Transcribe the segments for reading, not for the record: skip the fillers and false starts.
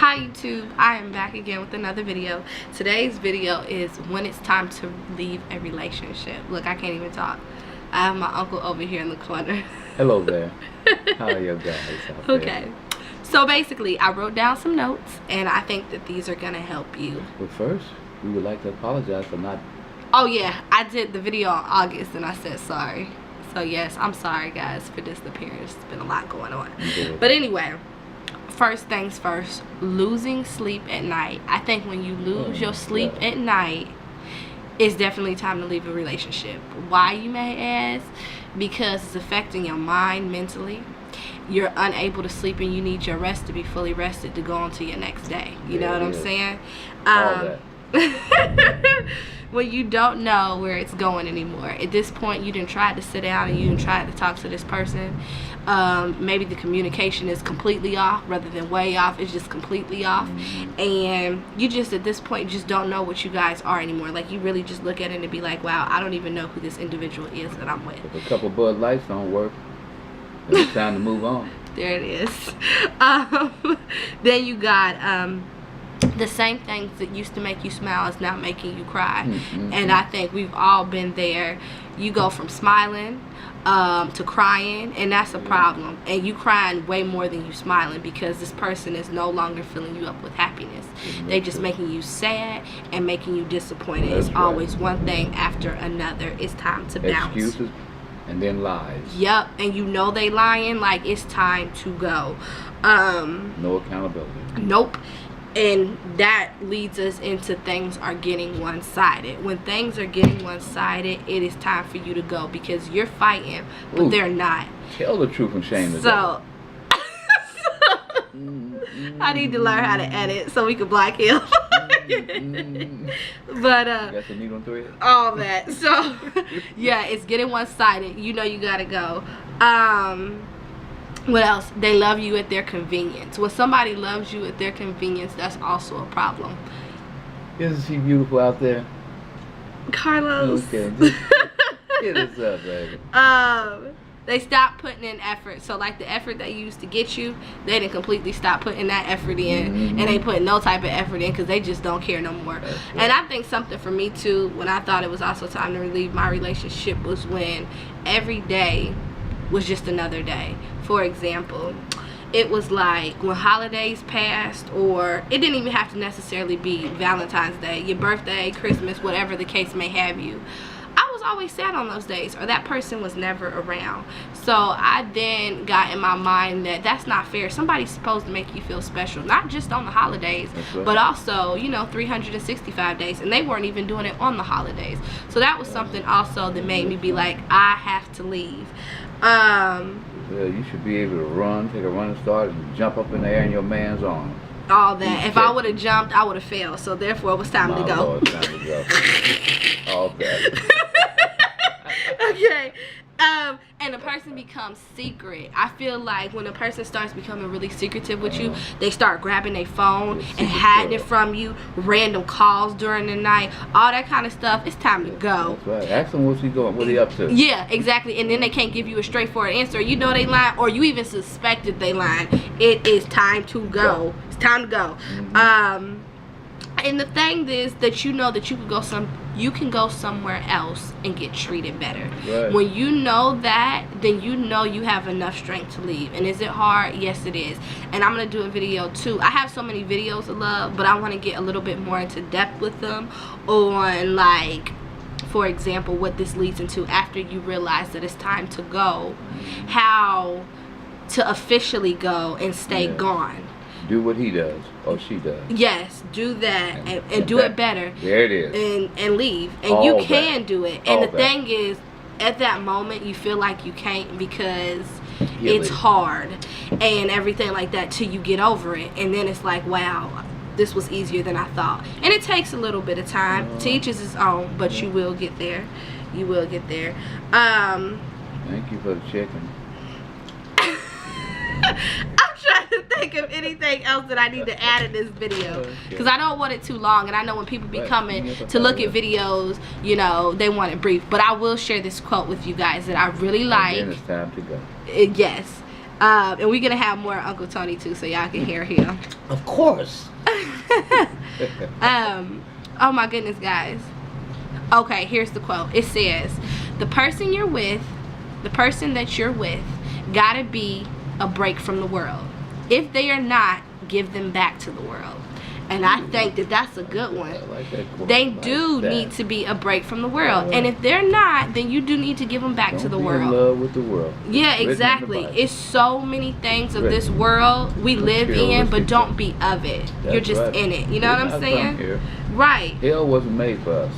Hi YouTube, I am back again with another video. Today's video is when it's time to leave a relationship. Look, I can't even talk. I have my uncle over here in the corner. Hello there. How are you guys out there? Okay, so basically I wrote down some notes and I think that these are gonna help you. But first, we would like to apologize for not... Oh yeah, I did the video on August and I said sorry. So yes, I'm sorry guys for disappearing. There's been a lot going on. But anyway, first things first, losing sleep at night. I think when you lose your sleep at night, it's definitely time to leave a relationship. Why, you may ask? Because it's affecting your mind mentally. You're unable to sleep and you need your rest to be fully rested to go on to your next day. You know what I'm saying? When you don't know where it's going anymore. At this point, you didn't try to sit down and you didn't try to talk to this person. Maybe the communication is completely off rather than way off. It's just completely off. And you just, at this point, just don't know what you guys are anymore. Like, you really just look at it and be like, wow, I don't even know who this individual is that I'm with. If a couple Bud Lights don't work, then it's time to move on. There it is. Then you got... the same things that used to make you smile is now making you cry. And I think we've all been there. You go from smiling to crying, and that's a problem. And you crying way more than you smiling because this person is no longer filling you up with happiness. They just making you sad and making you disappointed. It's always one thing after another. It's time to bounce. Excuses and then lies. Yep, and you know they lying. Like, it's time to go. No accountability. Nope. And that leads us into things are getting one-sided. When things are getting one-sided, it is time for you to go because you're fighting, but they're not. Tell the truth and shame the So, I need to learn how to edit so we can block him. But got the needle and thread? all that. So, yeah, it's getting one-sided. You know you gotta go. What else? They love you at their convenience. When somebody loves you at their convenience, that's also a problem. Isn't she beautiful out there? Carlos. Okay, just get us up, baby. They stopped putting in effort. So like the effort they used to get you, they didn't completely stop putting that effort in, and they put no type of effort in because they just don't care no more. Right. And I think something for me too, when I thought it was also time to leave my relationship, was when every day was just another day. For example, it was like when holidays passed, or it didn't even have to necessarily be Valentine's Day, your birthday, Christmas, whatever the case may have you. I was always sad on those days, or that person was never around. So I then got in my mind that that's not fair. Somebody's supposed to make you feel special, not just on the holidays, but also, you know, 365 days, and they weren't even doing it on the holidays. So that was something also that made me be like, I have to leave. Well, you should be able to run, take a running start, and jump up in the air in your man's arms. All that. If I would have jumped, I would have failed. So therefore, it was time to go. Lord, time to go. Okay. Okay. And the person becomes secret. I feel like when a person starts becoming really secretive with you, they start grabbing their phone and hiding it from you, random calls during the night, all that kind of stuff. It's time to go. That's right. Ask them what's he going, what he up to. Yeah, exactly. And then they can't give you a straightforward answer. You know they lying, or you even suspected they lying. It is time to go. It's time to go. And the thing is that you know that you can go somewhere else and get treated better. Right. When you know that, then you know you have enough strength to leave. And is it hard? Yes, it is. And I'm going to do a video too. I have so many videos of love, but I want to get a little bit more into depth with them on, like, for example, what this leads into after you realize that it's time to go, how to officially go and stay gone. Do what he does or she does. Yes, do that and do it better. There it is. And leave. And you can do it. And the thing is, at that moment, you feel like you can't because it's hard and everything like that till you get over it. And then it's like, wow, this was easier than I thought. And it takes a little bit of time. To each is his own, but you will get there. You will get there. Thank you for the chicken. I'm trying to think of anything else that I need to add in this video because I don't want it too long, and I know when people be coming to look at videos, you know, they want it brief. But I will share this quote with you guys that I really like. And then it's time to go. Yes. And we're gonna have more Uncle Tony too, so y'all can hear him. Of course. Oh my goodness, guys. Okay, here's the quote. It says, the person that you're with gotta be a break from the world. If they are not, give them back to the world. And I think that that's a good one. I like that quote. They Like do that. need to be a break from the world. And if they're not, then you do need to give them back to the Don't be world. in love with the world. Yeah, Written in the exactly. Bible. It's so many things of this Written. world we live in, but Materialistic don't be of it. That's You're just right. in it. You know We're what I'm not from saying? here. Right. Hell wasn't made for us.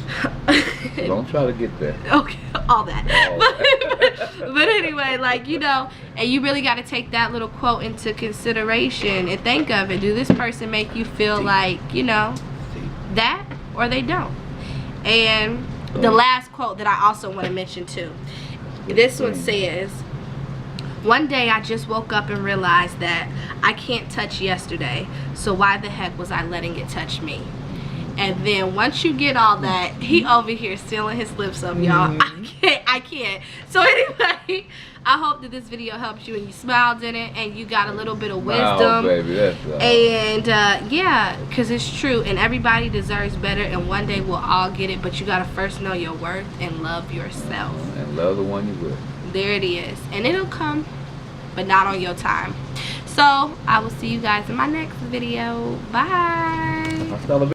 So don't try to get there. Okay, all that. All But anyway, like, you know, and you really got to take that little quote into consideration and think of it. Do this person make you feel like, you know, that, or they don't? And the last quote that I also want to mention too. This one says, one day I just woke up and realized that I can't touch yesterday, so why the heck was I letting it touch me? And then once you get all that, he over here sealing his lips up, y'all. I can't. So anyway, I hope that this video helps you and you smiled in it and you got a little bit of wisdom. Oh, baby, that's And yeah, because it's true, and everybody deserves better, and one day we'll all get it, but you got to first know your worth and love yourself. And love the one you with. There it is. And it'll come, but not on your time. So I will see you guys in my next video. Bye. Hasta la